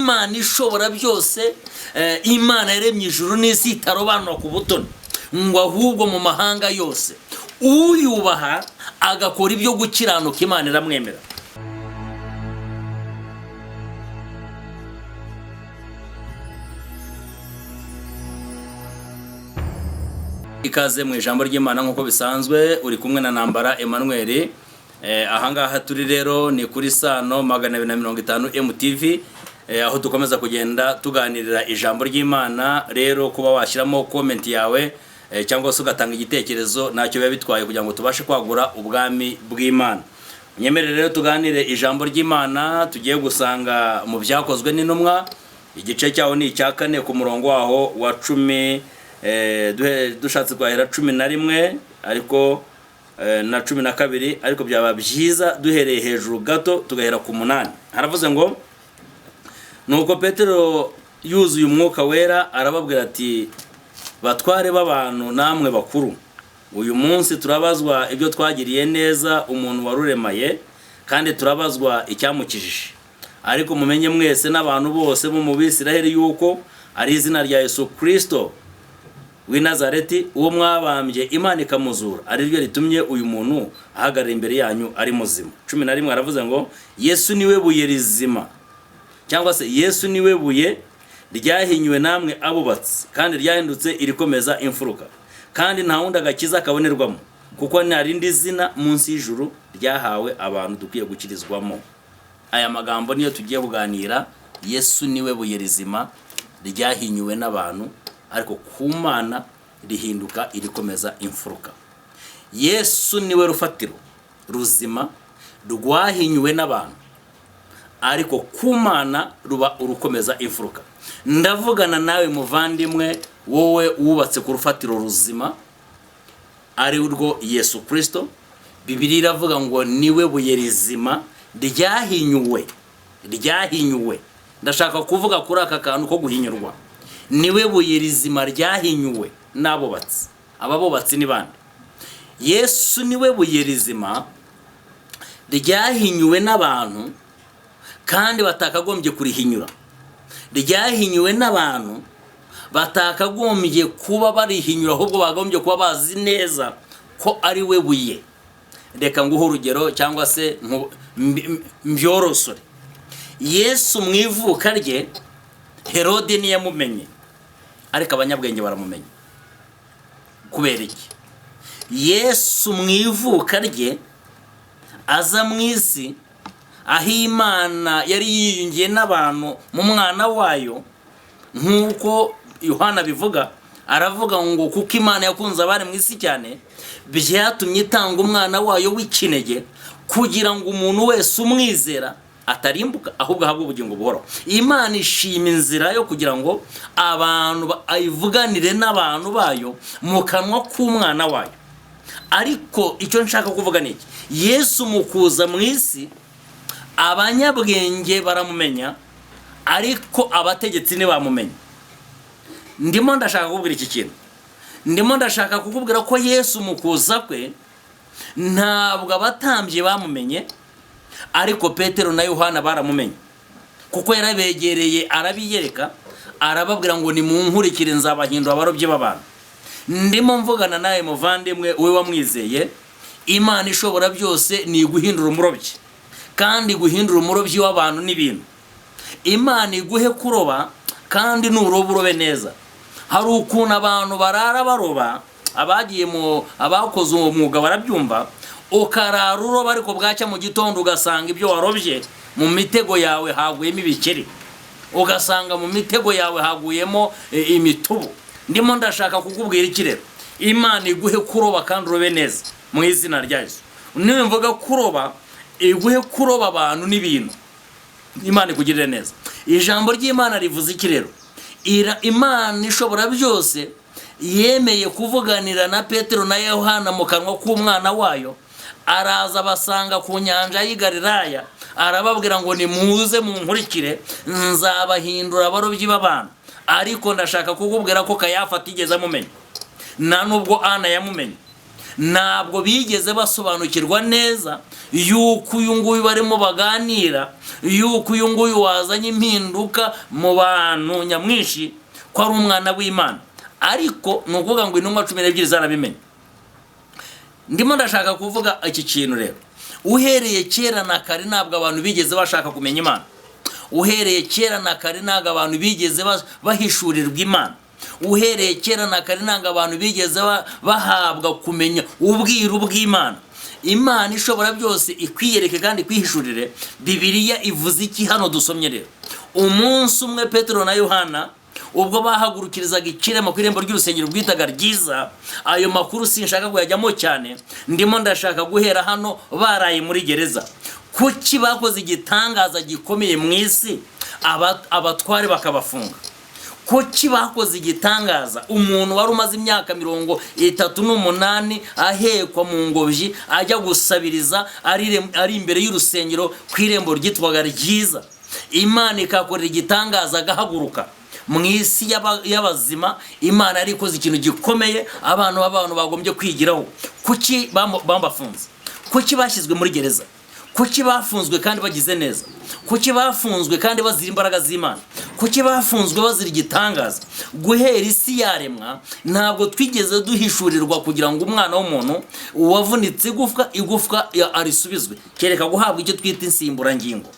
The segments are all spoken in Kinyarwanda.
Imana ishobora byose, Imana yaremye ijuru n'isi itarobanura ku butoni, ngo ahubwo mu mahanga yose uyubaha agakora ibyo gukiranuka Imana iramwemera. Ikaze mu ijambo ry'Imana nk'uko bisanzwe, uri kumwe na Ntambara Emmanuel. Ahangaha turi rero ni kuri Sano 250 MTV, aho dukomeza kugenda tuganirira ijambo ry'Imana. Rero kuba washyiramo comment yawe cyangwa se ugatanga igitekerezo ntacyo biba bitwaye kugira ngo tubashe kwagura ubwami bw'Imana. Nyemerere rero tuganire ijambo ry'Imana tugiye gusanga mu byakozwe n'intumwa, igice cyaho ni icya 4 ku murongo waho wa 10, dushatse kwahera 11 ariko na 12, ariko byaba byiza duhereye hejuru gato tugahera ku 8. Haravuze ngo nuko Petero yuzuye umwuka wera arababwira ati, batware b'abantu namwe bakuru, uyu munsi turabazwa ibyo twagiriye neza umuntu waruremaye, kandi turabazwa icyamukijije. Ariko mumenye mwese n'abantu bose bo mu Bisiraheli yuko ari izina rya Yesu Kristo w'i Nazareti, uwo mwabambye Imana ikamuzura, ari ryo ritumye uyu muntu ahagarara imbere yanyu ari muzima. 11 aravuze ngo Yesu niwe buye rizima, cyangwa se Yesu niwe buye ryahinywe namwe abubatsi, kandi ryahindutse irikomeza imfuruka, kandi nta wundi agakiza kabonerwamo, kuko nta rindi zina munsi y'ijuru ryahawe abantu dukwiye gukirizwamo. Aya magambo niyo tugiye kuganira. Yesu niwe buye rizima ryahinywe n'abantu, ariko ku Mana rihinduka irikomeza imfuruka. Yesu niwe rufatiro ruzima rwahinywe n'abantu, ariko ku Mana ruba urukomeza imfuruka. Ndavugana nawe muvandimwe, wowe wubatse ku rufatiro ruzima ari urwo Yesu Kristo. Bibiliya iravuga ngo niwe buye rizima ryahinyuwe. Ndashaka kuvuga kuri aka kantu ko guhinyurwa. Niwe buye rizima ryahinyuwe n'abubatsi. Ababubatsi ni bande? Yesu niwe buye rizima ryahinyuwe n'abantu, kandi batakagombye kurihinyura. Ryahinyuwe n'abantu batakagombye kuba barihinyura, ahubwo bagombye kuba bazi neza ko ari we buye. Reka nguhe urugero cyangwa se mbyorosore. Yesu mu ivuka rye Herode ntiyamumenye, ariko abanyabwenge baramumenya. Kubera iki? Yesu mu ivuka rye aza mu isi, aho Imana yari yiyungiye n'abantu mu mwana wayo, nk'uko Yohana bivuga. Aravuga ngo kuko Imana yakunze abari mu isi cyane, byatumye itanga umwana wayo w'ikinege, kugira ngo umuntu wese umwizera atarimbuka, ahubwo ahabwe ubugingo buhoraho. Imana ishima inzira yo kugira ngo abantu ayivuganire n'abantu bayo mu kanwa k'umwana wayo. Ariko icyo nshaka kuvuga ni iki: Yesu mu kuza mu isi, abanyabwenge baramumenya, ariko abategetsi ntibamumenya. Ndimo ndashaka kukubwira iki kintu. Ndimo ndashaka kukubwira ko Yesu mu kuza kwe ntabwo abatambyi bamumenye, ariko Petero na Yohana baramumenye, kuko yarabegereye arabiyereka, arababwira ngo nimunkurikire nzabahindura abarobyi b'abantu. Ndimo mvugana nawe muvandimwe, we wamwizeye. Imana ishobora byose ni guhindura umurobyi, kandi guhindura umurobyi w'abantu n'ibintu. Imana iguhe kuroba, kandi nuroba urobe neza. Hari ukuntu abantu barara baroba, abakoze uwo mwuga barabyumva, ukarara uroba, ariko bwacya mu gitondo ugasanga ibyo warobye mu mitego yawe haguyemo ibikeri, ugasanga mu mitego yawe haguyemo imitubu. Ndimo ndashaka kukubwira iki rero? Imana iguhe kuroba kandi urobe neza mu izina rya Yesu. Niwe mvuga kuroba, iguhe kuroba abantu n'ibintu. Imana ikugirire neza. Ijambo ry'Imana rivuze iki rero? Imana ishobora byose yemeye kuvuganira na Petero na Yohana mu kanwa k'umwana wayo. Araza basanga ku nyanja y'i Galilaya, arababwira ngo nimuze munkurikire nzabahindura abarobyi b'abantu. Ariko ndashaka kukubwira ko Kayafa atigeze amumenya, nta nubwo Ana yamumenye, ntabwo bigeze basobanukirwa neza yuko uyu nguyu barimo baganira, yuko uyu nguyu wazanye impinduka mu bantu nyamwinshi ko ari umwana w'Imana. Ariko ni ukuvuga ngo intumwa 12 zarabimenye. Ndimo ndashaka kuvuga iki kintu rero, uhereye kera na kare ntabwo abantu bigeze bashaka kumenya Imana. Uhereye kera na kare ntabwo abantu bigeze bahishurirwa Imana. Uhereye kera na kare ntabwo abantu bigeze bahabwa kumenya ubwiru bw'Imana. Imana ishobora byose ikwiyereke kandi kwihishurire. Bibiliya ivuze iki hano dusomye rero? Umunsi umwe Petero na Yohana ubwo bahagurukirizaga ikirema ku irembo ry'urusengero rwitaga Ryiza, ayo makuru sinshaka kuyajyamo cyane, ndimo ndashaka guhera hano baraye muri gereza. Kuki bakoze igitangaza gikomeye mu isi abatware bakabafunga? Kuki bakoze igitangaza umuntu wari umaze imyaka 38 ahekwa mu ngobyi ajya gusabiriza ari imbere y'urusengero ku irembo ryitwaga Ryiza? Imana ikakorera igitangaza agahaguruka mu isi y'abazima. Imana yari ikoze ikintu gikomeye abantu bagombye kwigiraho. Kuki bambafunze? Kuki bashyizwe muri gereza? Kuki bafunzwe kandi bagize neza? Kuki bafunzwe kandi bazira imbaraga z'Imana? Kuki bafunzwe bazira igitangaza? Guhera isi yaremwa ntabwo twigeze duhishurirwa kugira ngo umwana w'umuntu wavunitse igufwa arisubizwe, kereka guhabwa icyo twita insimburangingo.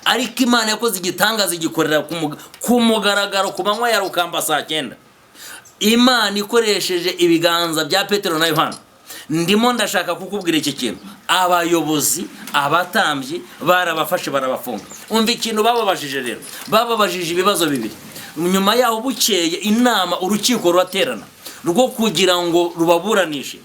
Ariko Imana yakoze igitangaza igikorera ku mugaragaro ku manywa ya rukamba saa 9. Imana ikoresheje ibiganza bya Petero na Yohana. Ndimo ndashaka kukubwira iki kintu. Abayobozi, abatambyi barabafashe barabafunga. Umva ikintu bababajije rero. Bababajije ibibazo bibiri. Nyuma yaho bukeye inama urukiko ruraterana rwo kugira ngo rubaburanishe.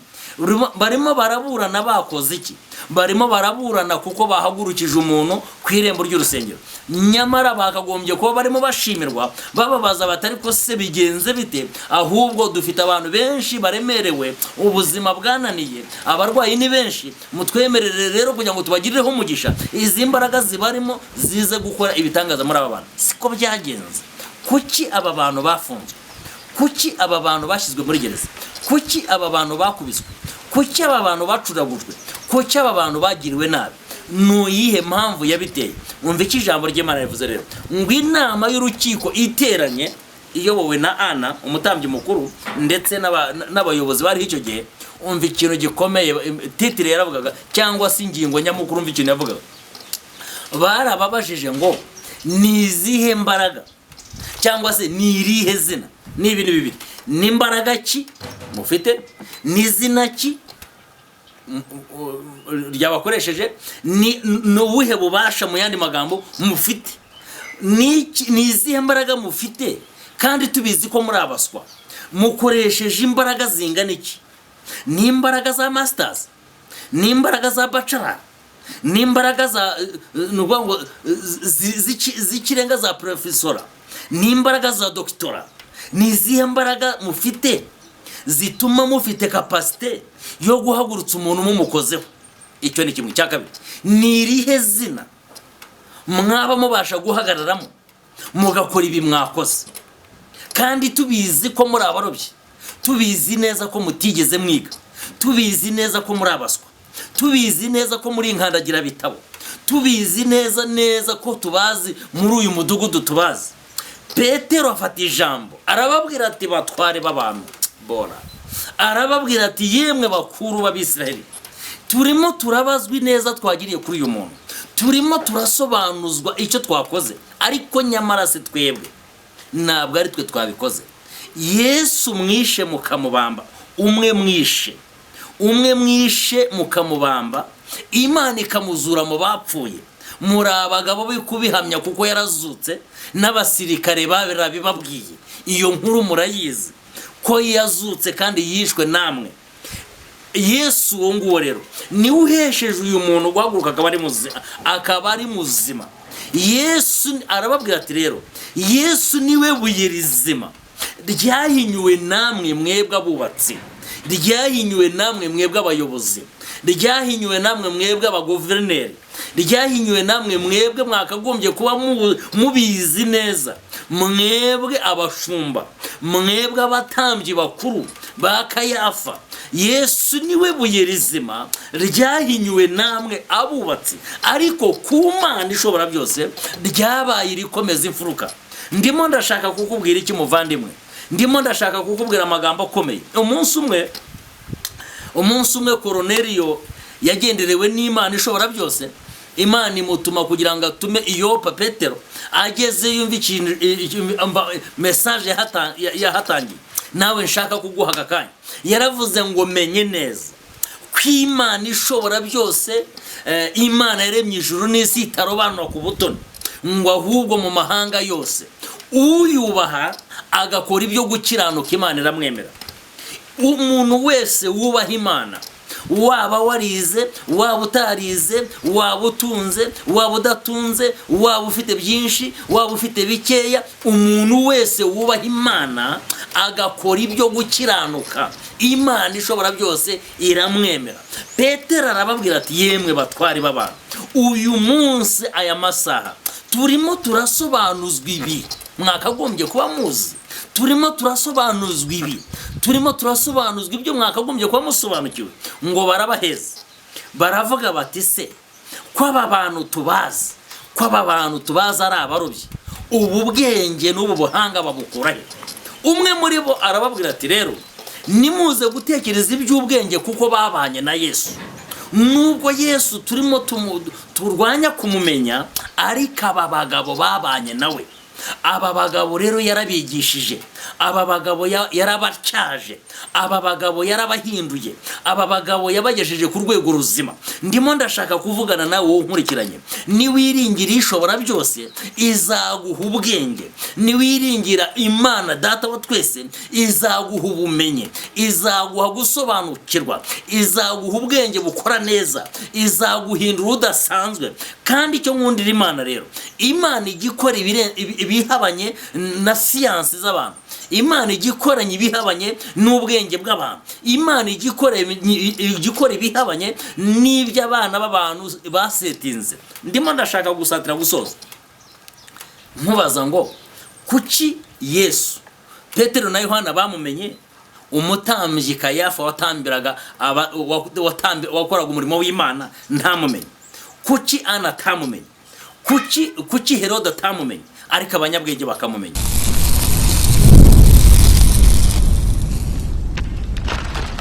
Barimo baraburana bakoze iki? Barimo baraburana kuko bahagurukije umuntu ku irembo ry'urusengero. Nyamara bakagombye kuba barimo bashimirwa, bababaza batari ko se bigenze bite? Ahubwo dufite abantu benshi baremerewe, ubuzima bwananiye, abarwayi ni benshi, mutwemerere rero kugira ngo tubagirireho umugisha, izi mbaraga zibarimo zize gukora ibitangaza muri aba bantu. Siko byagenze. Kuki aba bantu bafunzwe? Kuki aba bantu bashyizwe muri gereza? Kuki aba bantu bakubiswe? Kuki aba bantu bacuragujwe? Kuki aba bantu bagiriwe nabi? Nuyihe mpamvu yabiteye? Umva iki ijambo ry'Imana rivuze rero, ngo inama y'urukiko iteranye iyobowe na Ana umutambyi mukuru ndetse n'abayobozi bari icyo gihe. Umva ikintu gikomeye titire yaravugaga, cyangwa se ingingo nyamukuru. Umva ikintu yavugaga. Barababajije ngo ni izihe mbaraga cyangwa se ni irihe zina? Ni ibintu bibiri. Ni imbaraga ki mufite? Ni izina ki ryabakoresheje? Ni ubuhe bubasha mu yandi magambo mufite? Ni izihe mbaraga mufite? Kandi tubizi ko muri abaswa mukoresheje imbaraga zingana iki? Ni imbaraga za masters? Ni imbaraga za bachelor? Ni imbaraga za zikirenga za professora? Ni imbaraga za doctora? Ni izihe mbaraga mufite zituma mufite capacity yo guhagurutsa umuntu mumukozeho? Icyo ni kimwe. Cya kabiri, ni irihe zina mwaba mubasha guhagararamo mugakora ibi mwakoze? Kandi tubizi ko muri abarobyi, tubizi neza ko mutigeze mwiga, tubizi neza ko muri abaswa, tubizi neza ko muri inkandagira bitabo, tubizi neza ko tubazi muri uyu mudugudu tubazi. Petero afata ijambo arababwira ati, batware b'abantu bora, arababwira ati, yemwe bakuru b'Abisiraheli, turimo turabazwi neza twagiriye kuri uyu muntu, turimo turasobanuzwa icyo twakoze, ariko nyamara se twebwe ntabwo ari twe twabikoze. Yesu mwishe mukamubamba, umwe mwishe mukamubamba, Imana ikamuzura mu bapfuye. Muri abagabo bikubihamya kuko yarazutse, n'abasirikare babibabwiye. Iyo nkuru murayizi ko yazutse kandi yishwe namwe. Yesu uwo nguwo rero ni uhesheje uyu muntu guhaguruka akaba ari muzima. Yesu arababwira ati, rero Yesu niwe buye rizima ryahinyuwe namwe mwebwe abubatsi, ryahinyuwe namwe mwebwe abayobozi, ryahinyuwe namwe mwebwe abaguverineri, ryahinyuwe namwe mwebwe mwakagombye kuba mubizi neza, mwebwe abashumba, mwebwe abatambyi bakuru ba Kayafa, Yesu niwe buye rizima ryahinyuwe namwe abubatsi, ariko ku Mana ishobora byose ryabaye rikomeza imfuruka. Ndimo ndashaka kukubwira iki muvandimwe? Ndimo ndashaka kukubwira amagambo akomeye. Umunsi umwe Korneliyo yagenderewe n'Imana ishobora byose. Imana imutuma kugira ngo atume Yopa Petero, ageze yumva ikintu message yahatangiye. Nawe nshaka kuguha akanya. Yaravuze ngo menye neza ko Imana ishobora byose, Imana yaremye ijuru n'isi itarobanura ku butoni, ngo ahubwo mu mahanga yose uyubaha agakora ibyo gukiranuka Imana iramwemera. Umuntu wese wubaha Imana, waba warize, waba utarize, waba utunze, waba udatunze, waba ufite byinshi, waba ufite bikeya, umuntu wese wubaha Imana agakora ibyo gukiranuka, Imana ishobora byose iramwemera. Petero arababwira ati yemwe batwari b'abantu, uyu munsi aya masaha turimo turasobanuzwa ibi mwakagombye kuba muzi. Turimo turasobanuzwa ibi, turimo turasobanuzwa ibyo mwakagombye kuba musobanukiwe. Ngo barabaheza baravuga bati se ko aba bantu tubazi ari abarobyi, ubu bwenge n'ubu buhanga babukura he? Umwe muri bo arababwira ati rero nimuze gutekereza iby'ubwenge kuko babanye na Yesu. Nubwo Yesu turimo turwanya kumumenya, ariko aba bagabo babanye nawe. Aba bagabo rero yarabigishije, aba bagabo yarabacyaje, aba bagabo yarabahinduye, aba bagabo yabagejeje ku rwego ruzima. Ndimo ndashaka kuvugana nawe wowe nkurikiranye. Niwiringira ishobora byose izaguha ubwenge, niwiringira Imana Data wa twese izaguha ubumenyi, izaguha gusobanukirwa, izaguha ubwenge bukora neza, izaguhindura udasanzwe. Kandi icyo nkundira Imana rero, Imana igikora ibihabanye na siyansi z'abantu, Imana igikoranye ibihabanye n'ubwenge bw'abantu, Imana igikora ibihabanye n'iby'abana b'abantu basetinze. Ndimo ndashaka gusatira gusoza nkubaza ngo kuki Yesu, Petero na Yohana bamumenye, umutambyi Kayafa watambiraga wakoraga umurimo w'Imana ntamumenye? Kuki Ana atamumenye? Kuki Herode atamumenye ariko abanyabwenge bakamumenya?